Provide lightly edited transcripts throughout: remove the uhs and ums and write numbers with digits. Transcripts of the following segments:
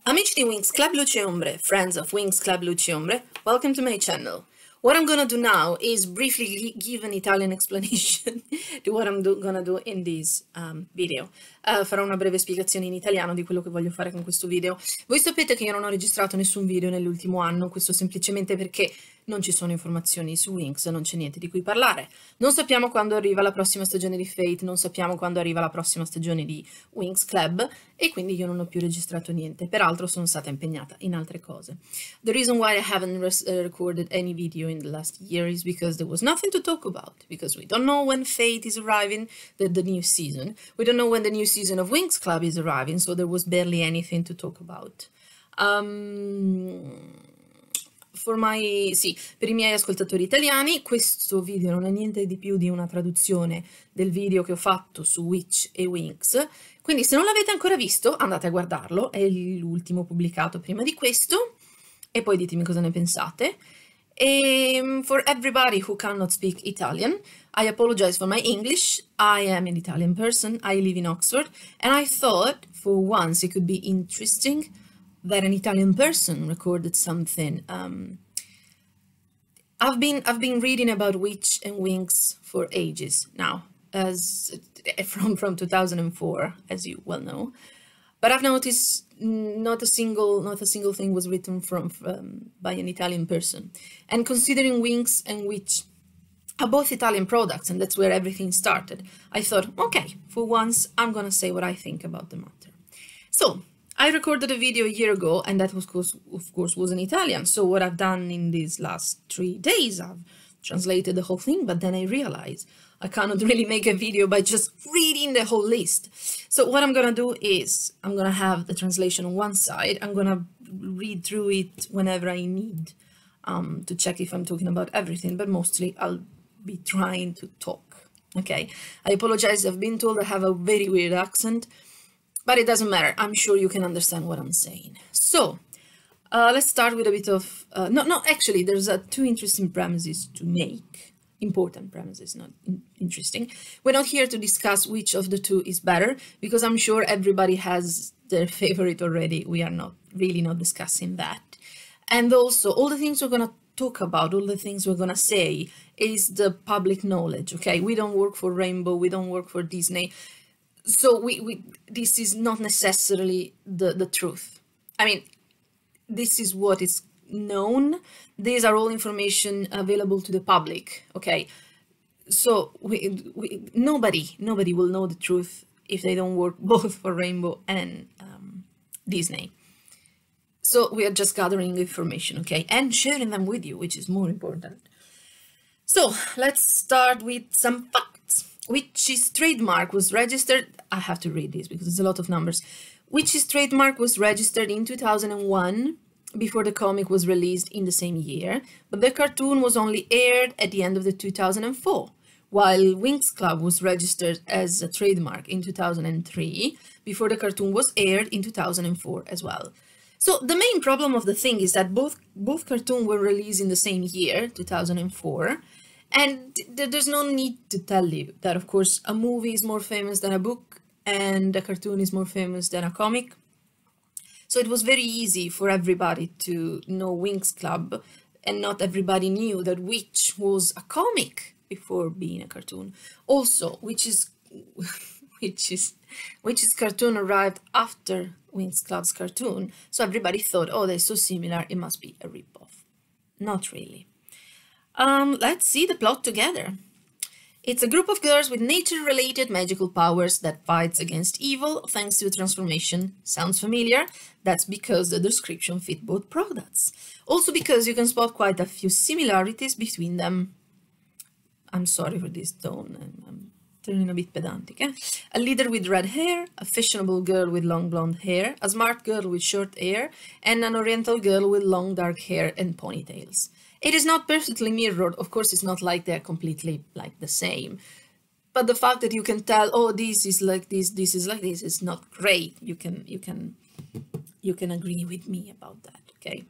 Amici di Winx Club Luci Ombre, friends of Winx Club Luci Ombre, welcome to my channel. What I'm gonna do now is briefly give an Italian explanation to what I'm gonna do in this video. Farò una breve spiegazione in italiano di quello che voglio fare con questo video. Voi sapete che io non ho registrato nessun video nell'ultimo anno, questo semplicemente perché non ci sono informazioni su Winx, non c'è niente di cui parlare. Non sappiamo quando arriva la prossima stagione di Fate, non sappiamo quando arriva la prossima stagione di Winx Club e quindi io non ho più registrato niente. Peraltro sono stata impegnata in altre cose. The reason why I haven't recorded any video in the last year is because there was nothing to talk about, because we don't know when Fate is arriving, the new season. We don't know when the new season of Winx Club is arriving, so there was barely anything to talk about. Per i miei ascoltatori italiani, questo video non è niente di più di una traduzione del video che ho fatto su Witch e Winx, quindi se non l'avete ancora visto andate a guardarlo, è l'ultimo pubblicato prima di questo, e poi ditemi cosa ne pensate. E for everybody who cannot speak Italian, I apologize for my English. I am an Italian person, I live in Oxford, and I thought for once it could be interesting that an Italian person recorded something. I've been reading about Witch and Winx for ages now, from 2004, as you well know. But I've noticed not a single thing was written by an Italian person. And considering Winx and Witch are both Italian products, and that's where everything started, I thought, okay, for once I'm gonna say what I think about the matter. So I recorded a video a year ago, and that was, of course, was in Italian. So what I've done in these last 3 days, I've translated the whole thing, but then I realized I cannot really make a video by just reading the whole list. So what I'm gonna do is, I'm gonna have the translation on one side, I'm gonna read through it whenever I need to check if I'm talking about everything, but mostly I'll be trying to talk, okay? I apologize, I've been told I have a very weird accent, but it doesn't matter. I'm sure you can understand what I'm saying. So, let's start with a bit of... actually, there's 2 interesting premises to make. Important premises, not interesting. We're not here to discuss which of the 2 is better, because I'm sure everybody has their favorite already. We are not discussing that. And also, all the things we're going to talk about, all the things we're going to say, is the public knowledge, okay? We don't work for Rainbow, we don't work for Disney. So this is not necessarily the truth. I mean, this is what is known. These are all information available to the public, okay? So nobody will know the truth if they don't work both for Rainbow and Disney. So we are just gathering information, okay? And sharing them with you, which is more important. So let's start with some facts. Witch's trademark was registered, I have to read this because it's a lot of numbers. Witch's trademark was registered in 2001, before the comic was released in the same year, but the cartoon was only aired at the end of the 2004, while Winx Club was registered as a trademark in 2003, before the cartoon was aired in 2004 as well. So the main problem of the thing is that both cartoons were released in the same year, 2004, and there's no need to tell you that, of course, a movie is more famous than a book and a cartoon is more famous than a comic. So it was very easy for everybody to know Winx Club, and not everybody knew that Witch was a comic before being a cartoon. Also, Witch's cartoon arrived after Winx Club's cartoon, so everybody thought, oh, they're so similar, it must be a ripoff. Not really. Let's see the plot together. It's a group of girls with nature-related magical powers that fights against evil thanks to a transformation. Sounds familiar? That's because the description fit both products. Also because you can spot quite a few similarities between them. I'm sorry for this tone, I'm turning a bit pedantic. A leader with red hair, a fashionable girl with long blonde hair, a smart girl with short hair, and an oriental girl with long dark hair and ponytails. It is not perfectly mirrored, of course it's not like they're completely like the same, but the fact that you can tell, oh, this is like this is like this, is not great. You can agree with me about that, okay?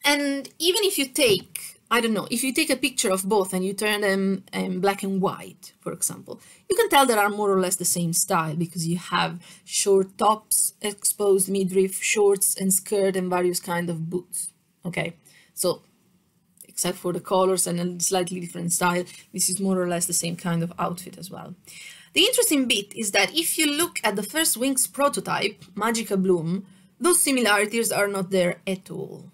And even if you take, I don't know, if you take a picture of both and you turn them black and white, for example, you can tell they are more or less the same style because you have short tops, exposed midriff, shorts and skirt and various kind of boots. Okay, so except for the colors and a slightly different style, this is more or less the same kind of outfit as well. The interesting bit is that if you look at the first Winx prototype, Magica Bloom, those similarities are not there at all.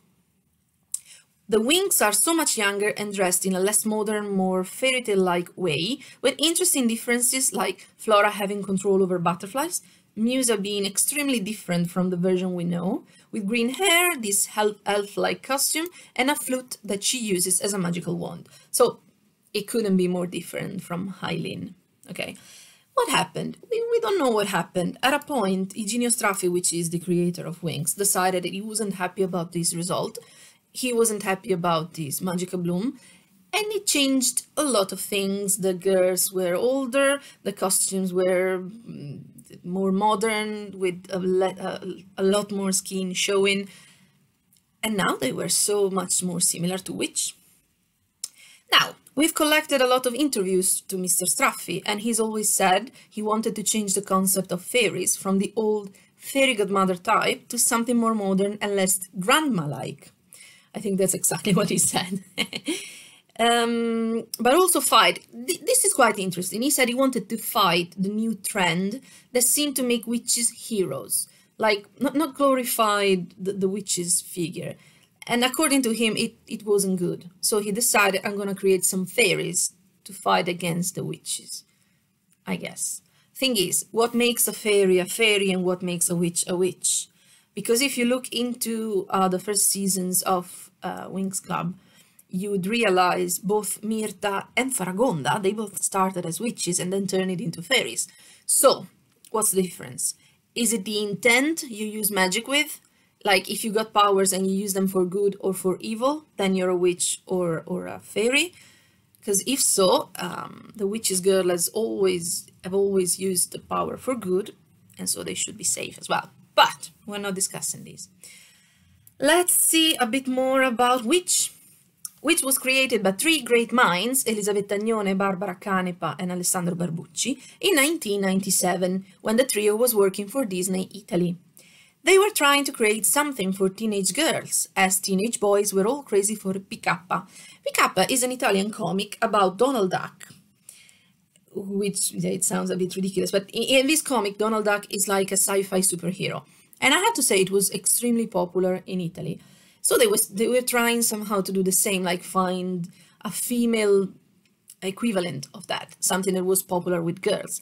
The Winx are so much younger and dressed in a less modern, more fairy tale-like way, with interesting differences like Flora having control over butterflies, Musa being extremely different from the version we know, with green hair, this elf-like costume, and a flute that she uses as a magical wand. So it couldn't be more different from Hylin. Okay, what happened? We don't know what happened. At a point, Eugenio Straffi, which is the creator of Winx, decided that he wasn't happy about this result. He wasn't happy about this Magica Bloom, and it changed a lot of things. The girls were older, the costumes were more modern, with a lot more skin showing, and now they were so much more similar to Witch. Now, we've collected a lot of interviews to Mr. Straffi, and he's always said he wanted to change the concept of fairies from the old fairy godmother type to something more modern and less grandma-like. I think that's exactly what he said. But also fight. This is quite interesting. He said he wanted to fight the new trend that seemed to make witches heroes, like not glorified the witch's figure. And according to him, it wasn't good. So he decided, I'm going to create some fairies to fight against the witches, I guess. Thing is, what makes a fairy and what makes a witch a witch? Because if you look into the first seasons of Winx Club, you would realize both Mirta and Faragonda, they both started as witches and then turned it into fairies. So, what's the difference? Is it the intent you use magic with? Like if you got powers and you use them for good or for evil, then you're a witch or a fairy? Because if so, the witch's girl have always used the power for good, and so they should be safe as well. But we're not discussing this. Let's see a bit more about Witch. Witch was created by three great minds, Elisabetta Agnone, Barbara Canepa and Alessandro Barbucci, in 1997, when the trio was working for Disney Italy. They were trying to create something for teenage girls, as teenage boys were all crazy for Picappa. Picappa is an Italian comic about Donald Duck, which it sounds a bit ridiculous, but in this comic, Donald Duck is like a sci-fi superhero. And I have to say it was extremely popular in Italy. So they were trying somehow to do the same, like find a female equivalent of that, something that was popular with girls.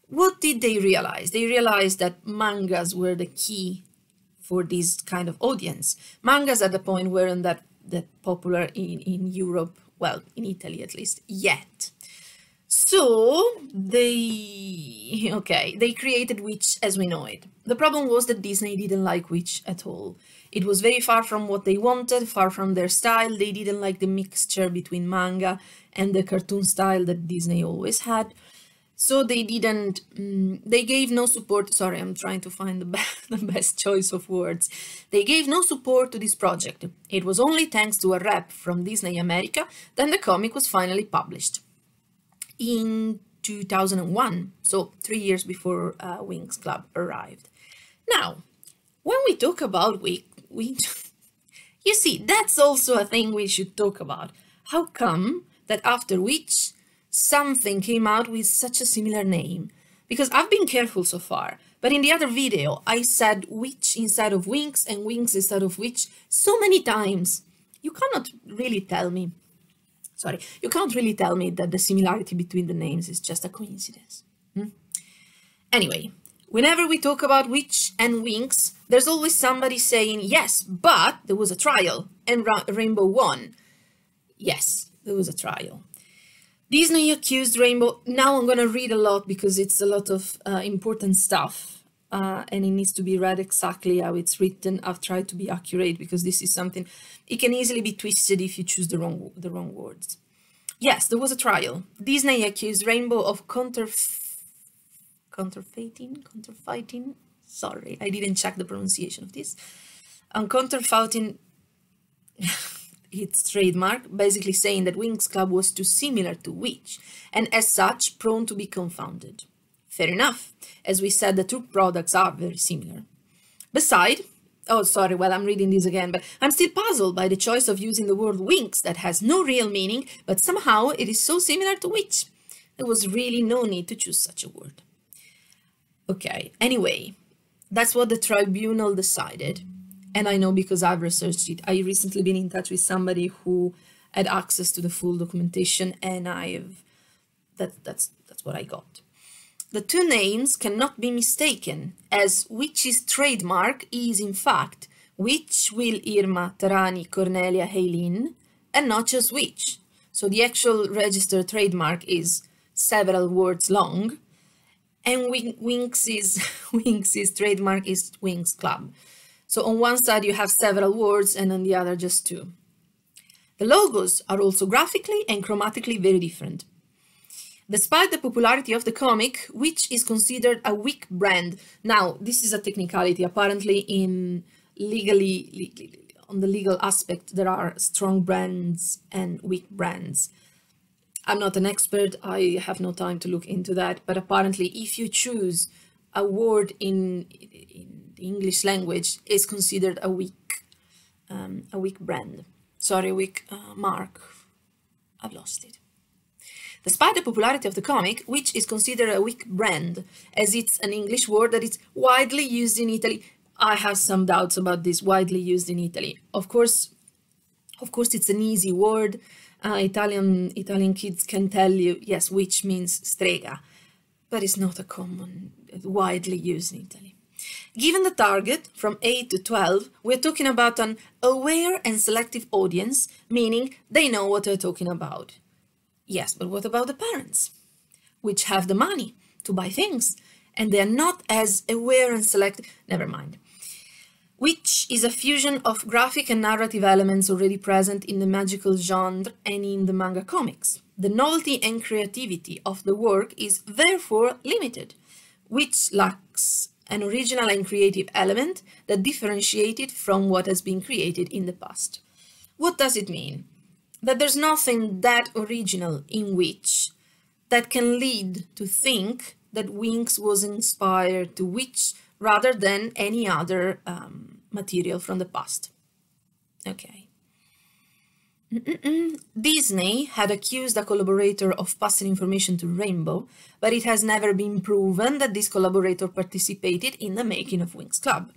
What did they realize? They realized that mangas were the key for this kind of audience. Mangas at the point weren't that popular in Europe, well, in Italy at least, yet. So they created Witch as we know it. The problem was that Disney didn't like Witch at all. It was very far from what they wanted, far from their style. They didn't like the mixture between manga and the cartoon style that Disney always had. So they didn't, they gave no support. Sorry, I'm trying to find the best choice of words. They gave no support to this project. It was only thanks to a rep from Disney America that the comic was finally published in 2001, so 3 years before Winx Club arrived. Now, when we talk about Witch, you see, that's also a thing we should talk about. How come that after Witch, something came out with such a similar name? Because I've been careful so far, but in the other video, I said Witch instead of Winx and Winx instead of Witch so many times. You cannot really tell me that the similarity between the names is just a coincidence. Anyway, whenever we talk about Witch and Winx, there's always somebody saying, yes, but there was a trial and Rainbow won. Yes, there was a trial. Disney accused Rainbow. Now I'm going to read a lot because it's a lot of important stuff. And it needs to be read exactly how it's written. I've tried to be accurate because this is something, it can easily be twisted if you choose the wrong words. Yes, there was a trial. Disney accused Rainbow of counterfeiting. Sorry, I didn't check the pronunciation of this. Counterfeiting its trademark, basically saying that Winx Club was too similar to Witch, and as such prone to be confounded. Fair enough, as we said, the two products are very similar. Beside, oh sorry, well I'm reading this again, but I'm still puzzled by the choice of using the word Winx that has no real meaning, but somehow it is so similar to Witch. There was really no need to choose such a word. Okay, anyway, that's what the tribunal decided. And I know because I've researched it. I recently been in touch with somebody who had access to the full documentation, and that's what I got. The two names cannot be mistaken, as Witch's trademark is in fact Witch, Will, Irma, Tarani, Cornelia, Haylin, and not just Witch. So the actual registered trademark is several words long, and Winx's trademark is Winx Club. So on one side you have several words and on the other just two. The logos are also graphically and chromatically very different. Despite the popularity of the comic, Witch is considered a weak brand. Now, this is a technicality. Apparently, on the legal aspect, there are strong brands and weak brands. I'm not an expert. I have no time to look into that. But apparently, if you choose a word in the English language, it's considered a weak brand. Sorry, weak mark. I've lost it. Despite the popularity of the comic, Witch is considered a weak brand, as it's an English word that is widely used in Italy. I have some doubts about this, widely used in Italy. Of course, it's an easy word. Italian kids can tell you, yes, witch means strega, but it's not a common, widely used in Italy. Given the target, from 8 to 12, we're talking about an aware and selective audience, meaning they know what they're talking about. Yes, but what about the parents, which have the money to buy things, and they're not as aware and selective? Never mind. Witch is a fusion of graphic and narrative elements already present in the magical genre and in the manga comics. The novelty and creativity of the work is therefore limited, which lacks an original and creative element that differentiates it from what has been created in the past. What does it mean? That there's nothing that original in Witch that can lead to think that Winx was inspired to Witch rather than any other material from the past. Okay. Disney had accused a collaborator of passing information to Rainbow, but it has never been proven that this collaborator participated in the making of Winx Club.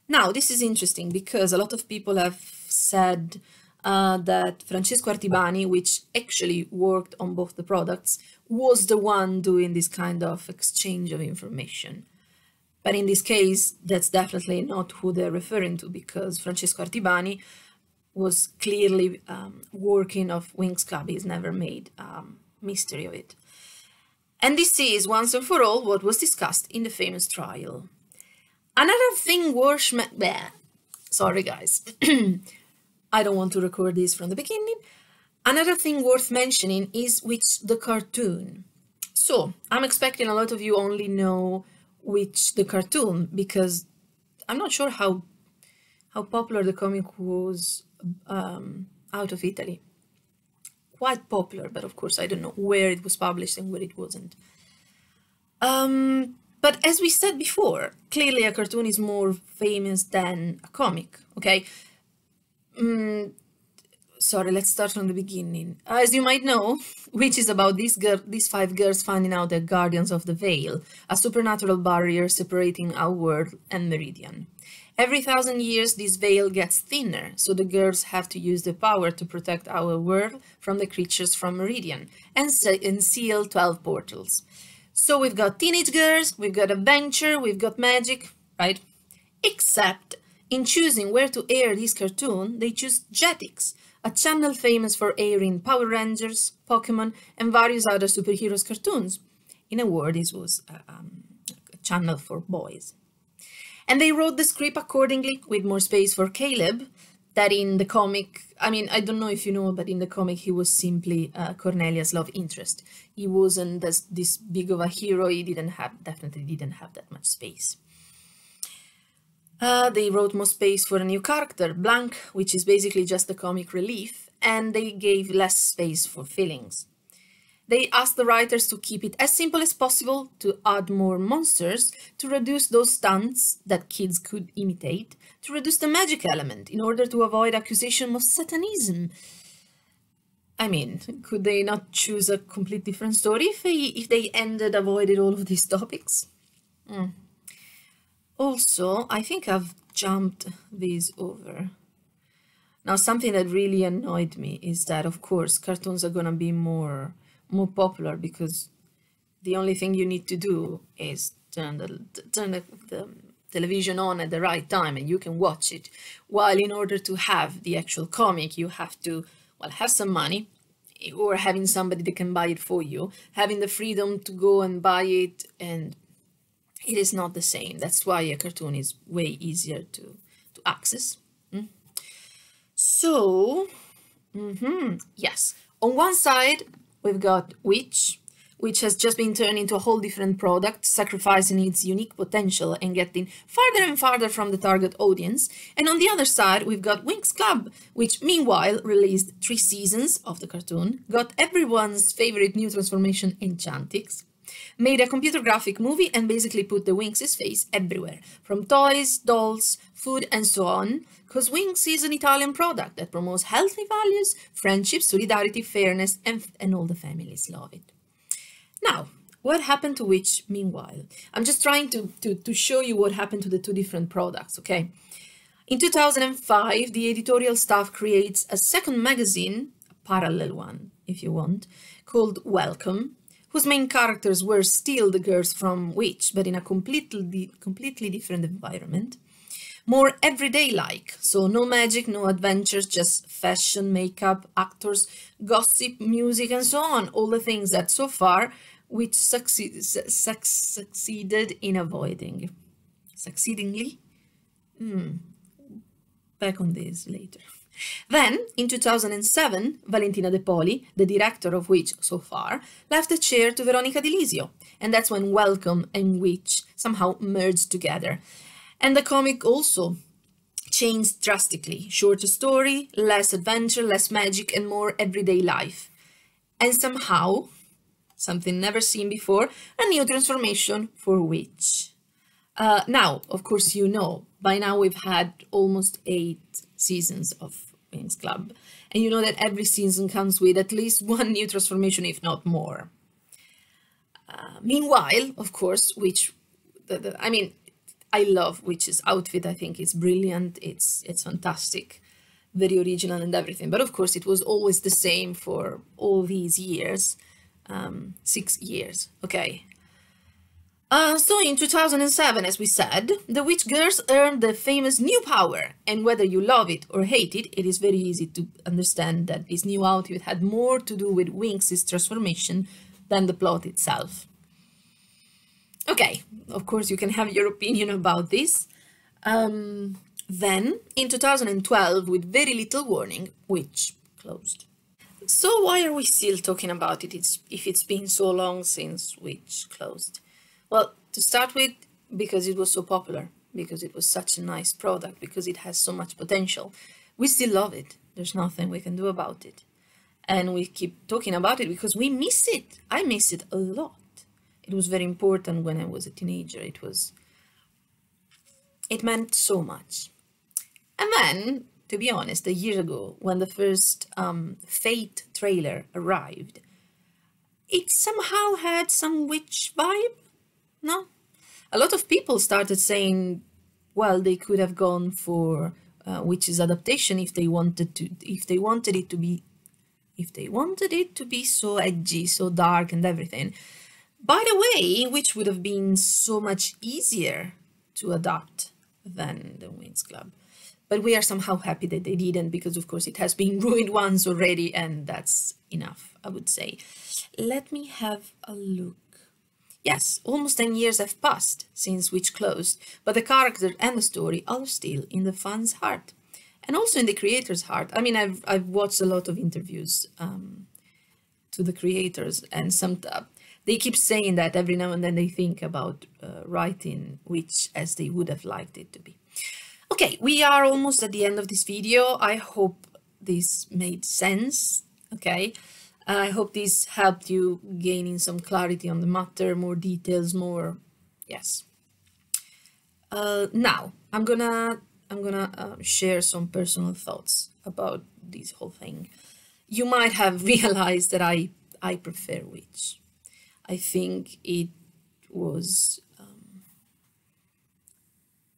Now, this is interesting because a lot of people have said that Francesco Artibani, which actually worked on both the products, was the one doing this kind of exchange of information. But in this case, that's definitely not who they're referring to, because Francesco Artibani was clearly working of Winx Club. He's never made mystery of it. And this is, once and for all, what was discussed in the famous trial. Another thing worth sorry guys, I don't want to record this from the beginning. Another thing worth mentioning is Witch the cartoon. So, I'm expecting a lot of you only know Witch the cartoon, because I'm not sure how popular the comic was out of Italy. Quite popular, but of course I don't know where it was published and where it wasn't. But as we said before, clearly a cartoon is more famous than a comic, okay? Sorry, let's start from the beginning. As you might know, Witch is about these 5 girls finding out they're guardians of the veil, a supernatural barrier separating our world and Meridian. Every 1,000 years, this veil gets thinner, so the girls have to use the power to protect our world from the creatures from Meridian and seal 12 portals. So we've got teenage girls, we've got adventure, we've got magic, right? Except in choosing where to air this cartoon, they choose Jetix, a channel famous for airing Power Rangers, Pokemon, and various other superheroes cartoons. In a word, this was a channel for boys. And they wrote the script accordingly, with more space for Caleb, that in the comic, I mean, I don't know if you know, but in the comic he was simply Cornelia's love interest. He wasn't this big of a hero, he definitely didn't have that much space. They wrote more space for a new character, Blank, which is basically just a comic relief, and they gave less space for feelings. They asked the writers to keep it as simple as possible, to add more monsters, to reduce those stunts that kids could imitate, to reduce the magic element in order to avoid accusation of satanism. I mean, could they not choose a complete different story if they avoided all of these topics? Also, I think I've jumped these over. Now, something that really annoyed me is that, of course, cartoons are gonna be more popular because the only thing you need to do is turn the television on at the right time and you can watch it. While in order to have the actual comic, you have to, well, have some money or having somebody that can buy it for you, having the freedom to go and buy it, and it is not the same. That's why a cartoon is way easier to access. So, yes, on one side, we've got Witch, which has just been turned into a whole different product, sacrificing its unique potential and getting farther and farther from the target audience. And on the other side, we've got Winx Club, which meanwhile released 3 seasons of the cartoon, got everyone's favorite new transformation Enchantix, made a computer graphic movie, and basically put the Winx's face everywhere, from toys, dolls, food, and so on, because Winx is an Italian product that promotes healthy values, friendship, solidarity, fairness, and all the families love it. Now, what happened to Witch meanwhile? I'm just trying to show you what happened to the 2 different products, okay? In 2005, the editorial staff creates a second magazine, a parallel one, if you want, called Welcome, whose main characters were still the girls from Witch, but in a completely different environment. More everyday-like, so no magic, no adventures, just fashion, makeup, actors, gossip, music, and so on. All the things that so far Witch succeeded in avoiding. Succeedingly? Back on this later. Then, in 2007, Valentina De Poli, the director of Witch so far, left the chair to Veronica Di Lisio, and that's when Welcome and Witch somehow merged together. And the comic also changed drastically. Shorter story, less adventure, less magic, and more everyday life. And somehow, something never seen before, a new transformation for Witch. Now, of course, you know, by now we've had almost 8 seasons of Winx Club. And you know that every season comes with at least 1 new transformation, if not more. Meanwhile, of course, Witch, I mean, I love Witch's outfit. I think it's brilliant. It's fantastic, very original and everything. But of course, it was always the same for all these years, 6 years. Okay. So in 2007, as we said, the Witch Girls earned the famous new power. And whether you love it or hate it, it is very easy to understand that this new outfit had more to do with Winx's transformation than the plot itself. Okay, of course you can have your opinion about this. Then, in 2012, with very little warning, Witch closed. So why are we still talking about it if it's been so long since Witch closed? Well, to start with, because it was so popular, because it was such a nice product, because it has so much potential. We still love it. There's nothing we can do about it. And we keep talking about it because we miss it. I miss it a lot. It was very important when I was a teenager. It meant so much. And then, to be honest, a year ago, when the first Fate trailer arrived, it somehow had some witch vibe, no? A lot of people started saying, well, they could have gone for Witch's adaptation if they wanted it to be so edgy, so dark and everything. By the way, which would have been so much easier to adapt than the Winx Club. But we are somehow happy that they didn't, because of course it has been ruined once already, and that's enough, I would say. Let me have a look. Yes, almost 10 years have passed since Witch closed, but the character and the story are still in the fans' heart. And also in the creator's heart. I mean, I've watched a lot of interviews to the creators, and they keep saying that every now and then they think about writing Witch as they would have liked it to be. Okay, we are almost at the end of this video. I hope this made sense, okay? I hope this helped you gaining some clarity on the matter, more details, more, yes. Now, I'm gonna share some personal thoughts about this whole thing. You might have realized that I prefer Witch. I think it was,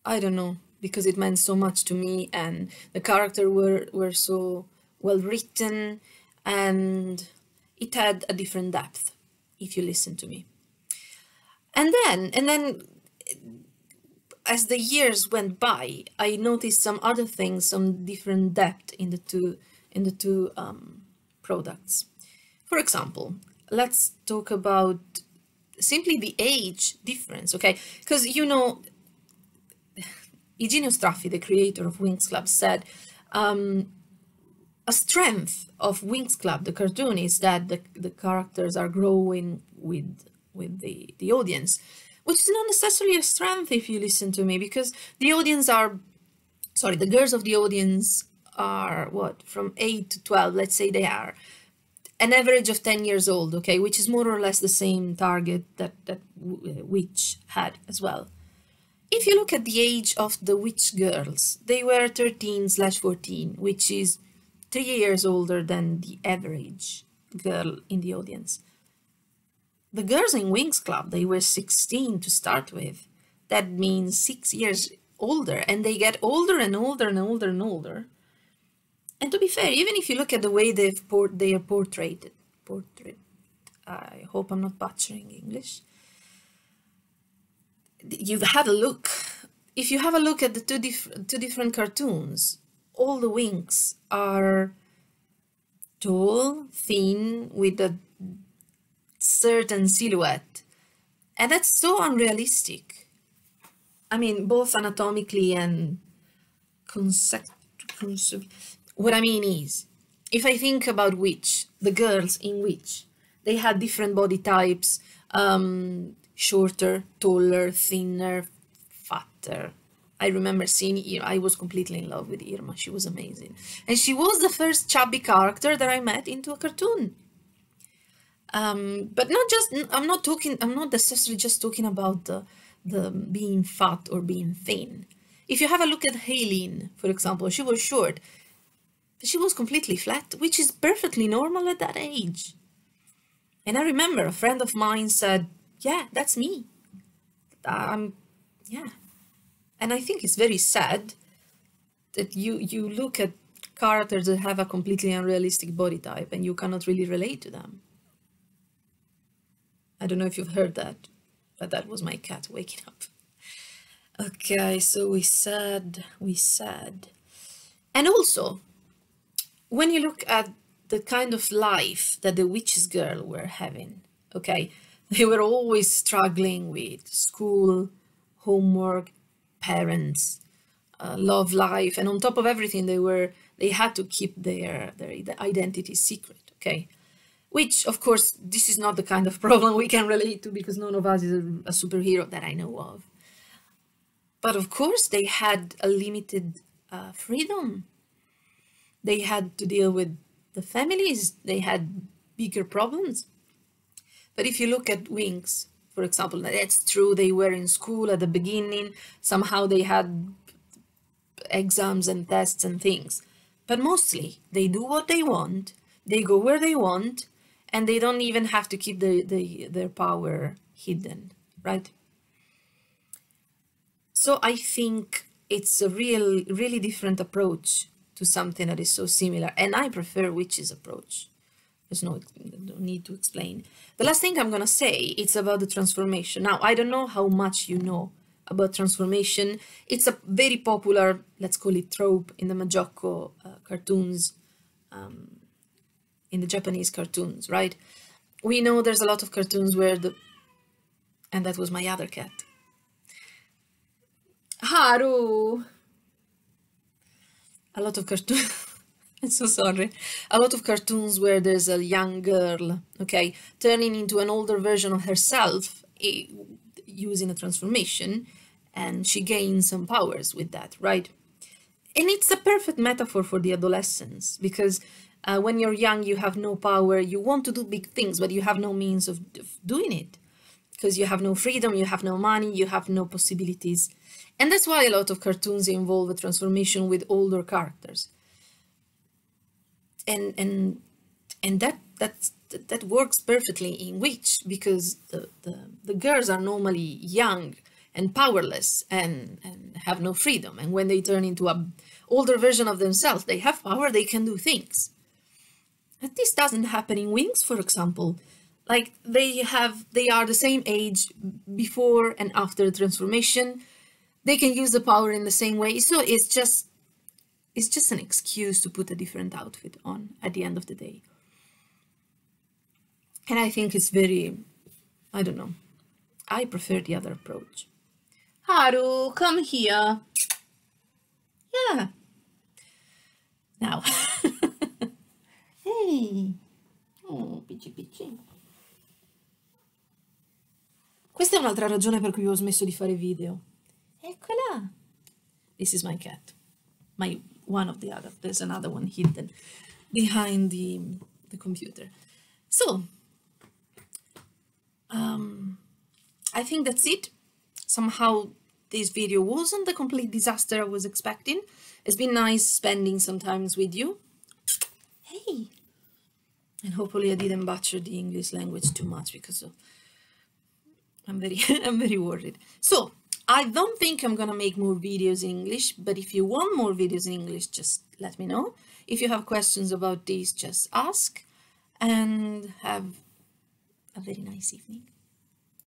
I don't know, because it meant so much to me, and the characters were so well written, and it had a different depth, if you listen to me. And then as the years went by, I noticed some other things, some different depth in the two products. For example, let's talk about simply the age difference, okay? Because you know, Eugenio Straffi, the creator of Winx Club, said a strength of Winx Club, the cartoon, is that the characters are growing with the audience, which is not necessarily a strength if you listen to me, because the audience are, sorry, the girls of the audience are what, from 8 to 12, let's say they are an average of 10 years old, okay, which is more or less the same target that Witch had as well. If you look at the age of the Witch girls, they were 13/14, which is 3 years older than the average girl in the audience. The girls in Winx Club, they were 16 to start with. That means 6 years older, and they get older and older and older and older. And to be fair, even if you look at the way they are portrayed, I hope I'm not butchering English. You have a look. If you have a look at the two different cartoons, all the Winx are tall, thin, with a certain silhouette, and that's so unrealistic. I mean, both anatomically and what I mean is, if I think about Witch, the girls in Witch, they had different body types, shorter, taller, thinner, fatter. I remember seeing, I was completely in love with Irma. She was amazing. And she was the first chubby character that I met into a cartoon. But I'm not necessarily just talking about the being fat or being thin. If you have a look at Haylene, for example, she was short, but she was completely flat, which is perfectly normal at that age. And I remember a friend of mine said, yeah, that's me. Yeah. And I think it's very sad that you look at characters that have a completely unrealistic body type and you cannot really relate to them. I don't know if you've heard that, but that was my cat waking up. Okay, so we said. And also, when you look at the kind of life that the Witches girl were having, okay, they were always struggling with school, homework, parents, love life, and on top of everything, they had to keep their identity secret, okay? Which, of course, this is not the kind of problem we can relate to, because none of us is a superhero that I know of. But of course, they had a limited freedom. They had to deal with the families. They had bigger problems. But if you look at Winx, for example, that's true, they were in school at the beginning. Somehow they had exams and tests and things. But mostly, they do what they want. They go where they want. And they don't even have to keep their power hidden, right? So I think it's a really different approach to something that is so similar. And I prefer Witch's approach. There's no need to explain. The last thing I'm going to say, it's about the transformation. Now, I don't know how much you know about transformation. It's a very popular, let's call it trope, in the Majocco cartoons, in the Japanese cartoons, right? We know there's a lot of cartoons where and that was my other cat. Haru! A lot of cartoons, I'm so sorry. A lot of cartoons where there's a young girl, okay, turning into an older version of herself using a transformation. and she gains some powers with that, right? And it's a perfect metaphor for the adolescence, because when you're young, you have no power, you want to do big things, but you have no means of doing it, because you have no freedom, you have no money, you have no possibilities. And that's why a lot of cartoons involve a transformation with older characters. And that works perfectly in Witch, because the girls are normally young and powerless and have no freedom. And when they turn into an older version of themselves, they have power, they can do things. But this doesn't happen in Winx, for example. Like they are the same age before and after the transformation. They can use the power in the same way. So it's just an excuse to put a different outfit on at the end of the day. And I think it's very, I don't know, I prefer the other approach. Haru, come here. Yeah. Now. Hey. Oh, picci picci. Questa è un'altra ragione per cui ho smesso di fare video. Eccola. This is my cat. One of the other. There's another one hidden behind the computer. So, I think that's it. Somehow this video wasn't the complete disaster I was expecting. It's been nice spending some time with you. Hey! And hopefully I didn't butcher the English language too much, because I'm very worried. So, I don't think I'm gonna make more videos in English, but if you want more videos in English, just let me know. If you have questions about these, just ask, and have a very nice evening.